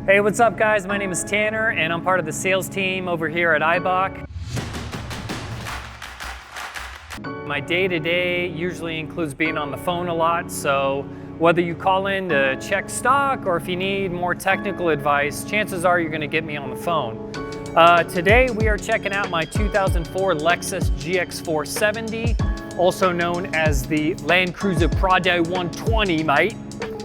Hey, what's up guys? My name is Tanner and I'm part of the sales team over here at Eibach. My day-to-day usually includes being on the phone a lot, so whether you call in to check stock or if you need more technical advice, chances are you're going to get me on the phone. Today we are checking out my 2004 Lexus GX470, also known as the Land Cruiser Prado 120, mate.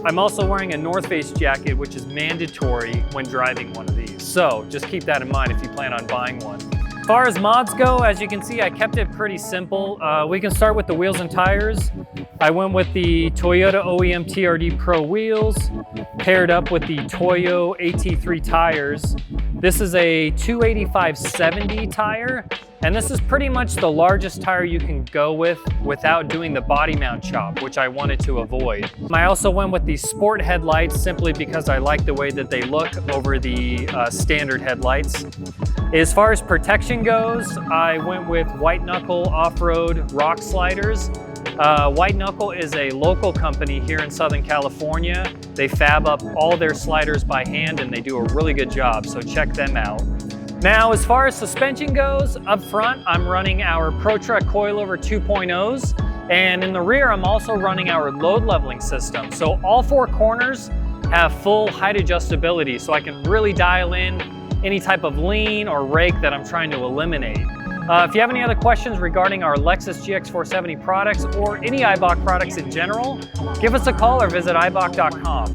I'm also wearing a North Face jacket, which is mandatory when driving one of these. So just keep that in mind if you plan on buying one. As far as mods go, as you can see, I kept it pretty simple. We can start with the wheels and tires. I went with the Toyota OEM TRD Pro Wheels, paired up with the Toyo AT3 tires. This is a 285/70 tire, and this is pretty much the largest tire you can go with without doing the body mount chop, which I wanted to avoid. I also went with the sport headlights simply because I like the way that they look over the standard headlights. As far as protection goes, I went with White Knuckle off-road rock sliders. White Knuckle is a local company here in Southern California. They fab up all their sliders by hand and they do a really good job, so check them out. Now, as far as suspension goes, up front, I'm running our Pro Truck Coilover 2.0s, and in the rear, I'm also running our load leveling system. So all four corners have full height adjustability, so I can really dial in any type of lean or rake that I'm trying to eliminate. If you have any other questions regarding our Lexus GX470 products or any Eibach products in general, give us a call or visit eibach.com.